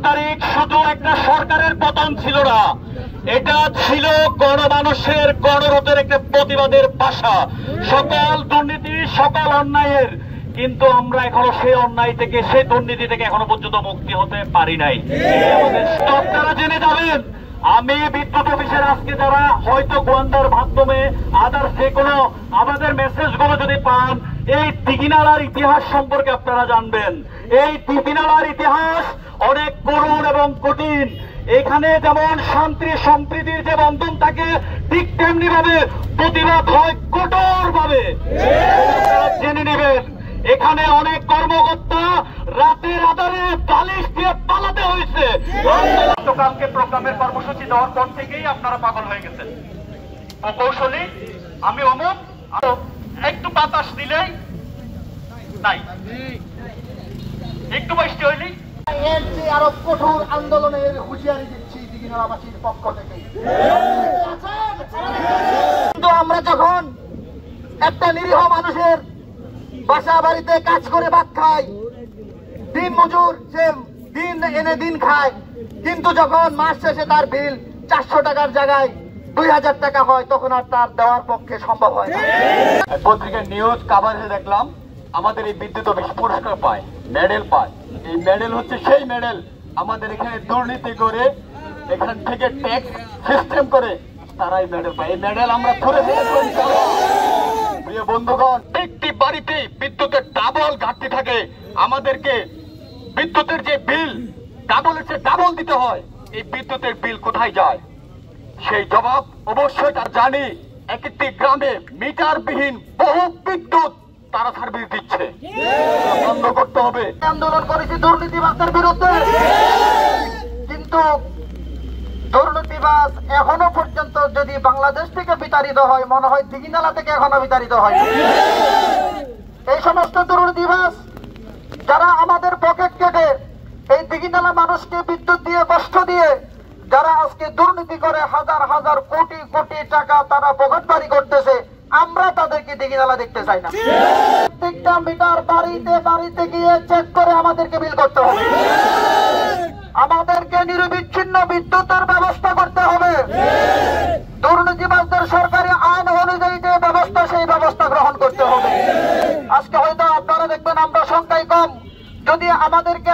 তারিখ শুধু একটা সরকারের পতন ছিল না, এটা ছিল গণমানুষের গণরোধের একটা প্রতিবাদের ভাষা, সকল দুর্নীতি সকল অন্যায়ের। কিন্তু আমরা এখনো সেই অন্যায় থেকে সেই দুর্নীতি থেকে এখনো পর্যন্ত মুক্তি হতে পারি নাই। আপনারা জেনে যাবেন, আমি বিদ্যুৎ অফিসের আজকে যারা হয়তো গোয়েন্দার মাধ্যমে আদার যে কোনো আমাদের মেসেজ গুলো যদি পান, এই দিঘিনালার ইতিহাস সম্পর্কে আপনারা জানবেন। এই দিঘিনালার ইতিহাস অনেক করুণ এবং কঠিন। এখানে যেমন শান্তি সম্প্রীতির যে বন্ধন থাকে, ঠিক তেমনি ভাবে প্রতিবাদ হয় কঠোর ভাবে। আপনারা জেনে নেবেন, এখানে অনেক কর্মকর্তা রাতের আধারে বালিশ দিয়ে পালাতে হয়েছে। গতকালকে প্রোগ্রামের কর্মসূচি দেওয়ার পর থেকেই আপনারা পাগল হয়ে গেছেন। প্রকৌশলী আমি অমুক, একটু বাতাস দিলেই নাই, একটু বৃষ্টি হইলেই। এর চেয়ে আরো কঠোর আন্দোলনের হুঁশিয়ারি দিচ্ছি দিঘিনালাবাসীর পক্ষ থেকে। কিন্তু আমরা যখন একটা নিরীহ মানুষের বাসা বাড়িতে কাজ করে ভাত খাই, দিন মজুর, সে দিন এনে দিন খায়, কিন্তু যখন মাস শেষে তার বিল 400 টাকার জায়গায় 2000 টাকা হয়, তখন আর তার দেওয়ার পক্ষে সম্ভব হয় না। পত্রিকার নিউজ কাভারেজে দেখলাম আমাদের এই বিদ্যুৎ অফিস পুরস্কার পায়, মেডেল পায়। এই মেডেল হচ্ছে সেই মেডেল আমাদের এখানে দুর্নীতি করে এখান থেকে ট্যাক্স সিস্টেম করে তারা এই মেডেল পায়। এই মেডেল আমরা ধরে প্রিয় বন্ধুগণ, একটি বাড়িতে বিদ্যুতের ডাবল ঘাটতি থাকে, আমাদেরকে বিদ্যুতের যে বিল ডাবলের চেয়ে ডাবল দিতে হয়। এই বিদ্যুতের বিল কোথায় যায় সেই জবাব অবশ্যই তার জানি। এক একটি গ্রামে মিটারবিহীন বহু বিদ্যুৎ তারা সার্ভিস দিচ্ছে, বন্ধ করতে হবে। আন্দোলন করেছি দুর্নীতিবাজদের বিরুদ্ধে, কিন্তু দুর্নীতিবাজ এখনো পর্যন্ত যদি বাংলাদেশ থেকে বিতাড়িত হয়, মনে হয় দিঘিনালা থেকে এখনো বিতাড়িত হয়। এই সমস্ত দুর্নীতিবাজ যারা আমাদের পকেট কেটে এই দিঘিনালা মানুষকে বিদ্যুৎ দিয়ে কষ্ট দিয়ে যারা আজকে দুর্নীতি করে হাজার হাজার কোটি কোটি টাকা তারা পকেটবাড়ি করতেছে, আমরা তাদেরকে দিঘিনালা দেখতে চাই না। প্রত্যেকটা মিটার বাড়িতে বাড়িতে গিয়ে চেক করে আমাদেরকে বিল করতে হবে। আমাদেরকে নিরবিচ্ছিন্ন বিদ্যুতের ব্যবস্থা করতে হবে। দুর্নীতিবাজদের সরকারি আইন অনুযায়ী যে ব্যবস্থা, সেই ব্যবস্থা গ্রহণ করতে হবে। আজকে হয়তো আপনারা দেখবেন আমরা সংখ্যায় কম, যদি আমাদেরকে